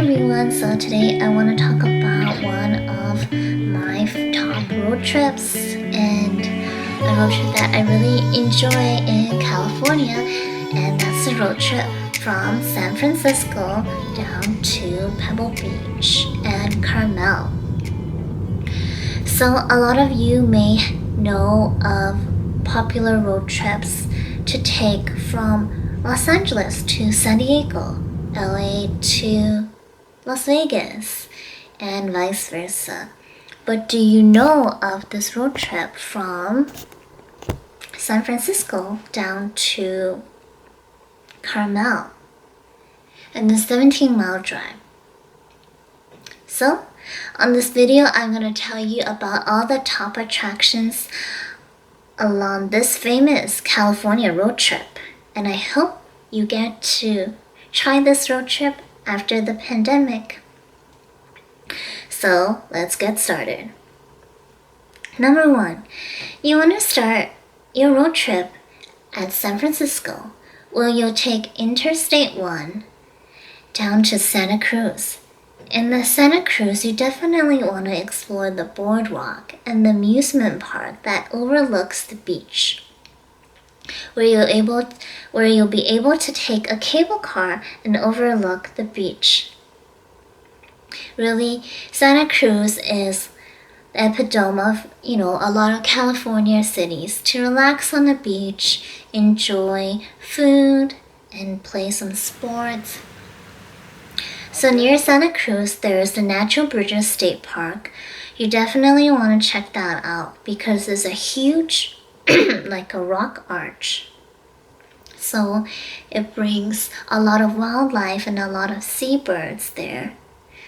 everyone, so today I want to talk about one of my top road trips and a road trip that I really enjoy in California, and that's the road trip from San Francisco down to Pebble Beach and Carmel. So a lot of you may know of popular road trips to take from Los Angeles to San Diego, LA to Las Vegas, and vice versa. But do you know of this road trip from San Francisco down to Carmel and the 17-mile drive? So, on this video, I'm going to tell you about all the top attractions along this famous California road trip, and I hope you get to try this road trip after the pandemic. So let's get started. Number 1, you want to start your road trip at San Francisco, where you'll take Interstate 1 down to Santa Cruz. In the Santa Cruz, you definitely want to explore the boardwalk and the amusement park that overlooks the beach, where you'll be able to take a cable car and overlook the beach. Really, Santa Cruz is the epitome of, a lot of California cities to relax on the beach, enjoy food, and play some sports. So near Santa Cruz, there is the Natural Bridges State Park. You definitely want to check that out because there's a huge, like a rock arch. So it brings a lot of wildlife and a lot of seabirds there.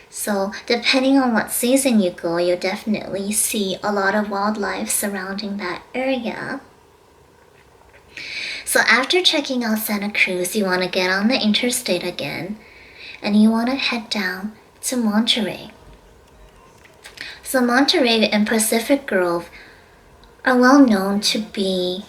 So depending on what season you go, you'll definitely see a lot of wildlife surrounding that area. So after checking out Santa Cruz, you want to get on the interstate again, and you want to head down to Monterey. So Monterey and Pacific Grove are well known to be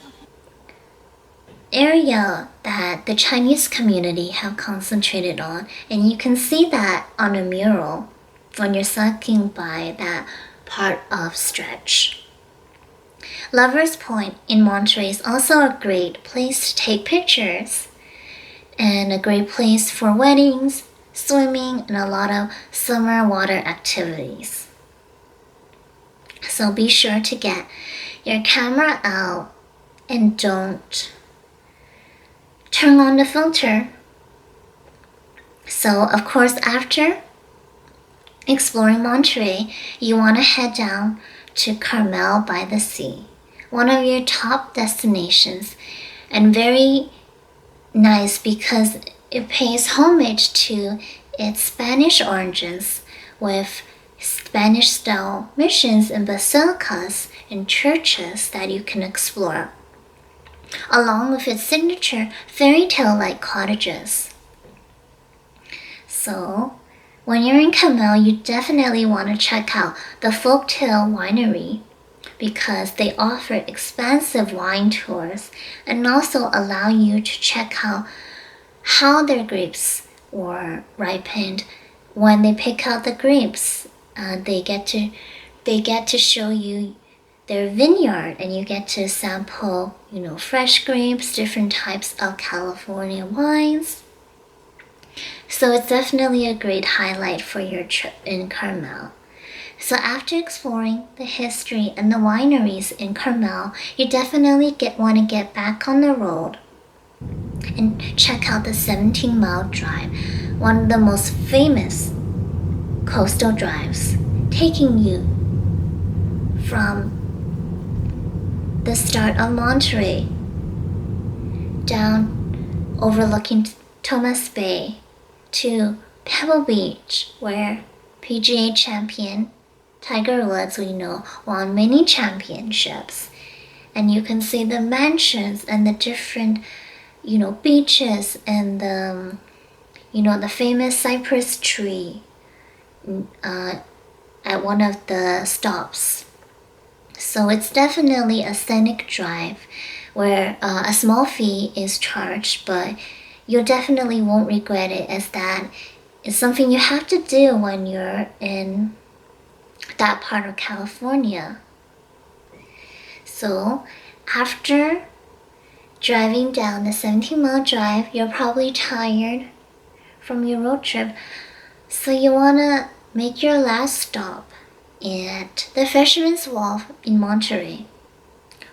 area that the Chinese community have concentrated on, and you can see that on a mural when you're cycling by that part of stretch. Lovers Point in Monterey is also a great place to take pictures and a great place for weddings, swimming, and a lot of summer water activities. So be sure to get your camera out and don't turn on the filter. So of course, after exploring Monterey, you want to head down to Carmel by the sea, one of your top destinations, and very nice because it pays homage to its Spanish origins with Spanish-style missions and basilicas and churches that you can explore, along with its signature fairy tale-like cottages. So, when you're in Carmel, you definitely want to check out the Folktale Winery because they offer expansive wine tours and also allow you to check out how their grapes were ripened. When they pick out the grapes, they get to show you their vineyard, and you get to sample, fresh grapes, different types of California wines. So it's definitely a great highlight for your trip in Carmel. So after exploring the history and the wineries in Carmel, you definitely want to get back on the road and check out the 17-mile drive, one of the most famous coastal drives, taking you from the start of Monterey down overlooking Thomas Bay to Pebble Beach, where PGA champion Tiger Woods, won many championships. And you can see the mansions and the different beaches and the famous cypress tree at one of the stops. So it's definitely a scenic drive where a small fee is charged, but you definitely won't regret it, as that It's something you have to do when you're in that part of California. So after driving down the 17-mile drive, you're probably tired from your road trip. So you want to make your last stop at the Fishermans Wall in Monterey,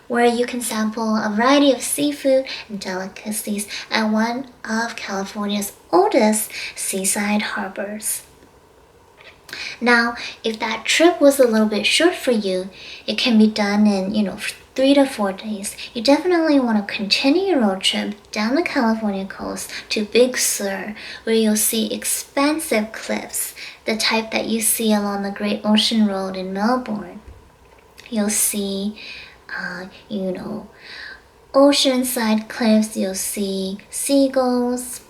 where you can sample a variety of seafood and delicacies at one of California's oldest seaside harbors. Now, if that trip was a little bit short for you, it can be done in, 3 to 4 days. You definitely want to continue your road trip down the California coast to Big Sur, where you'll see expansive cliffs, the type that you see along the Great Ocean Road in Melbourne. You'll see, oceanside cliffs. You'll see seagulls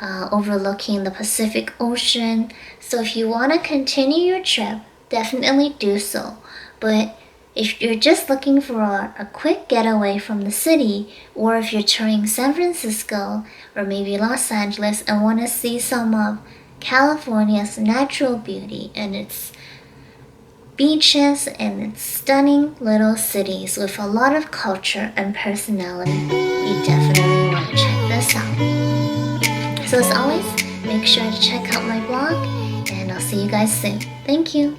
overlooking the Pacific Ocean. So if you want to continue your trip, definitely do so. But if you're just looking for a quick getaway from the city, or if you're touring San Francisco or maybe Los Angeles and want to see some of California's natural beauty and its beaches and its stunning little cities with a lot of culture and personality, you definitely want to check this out. So as always, make sure to check out my blog, and I'll see you guys soon. Thank you.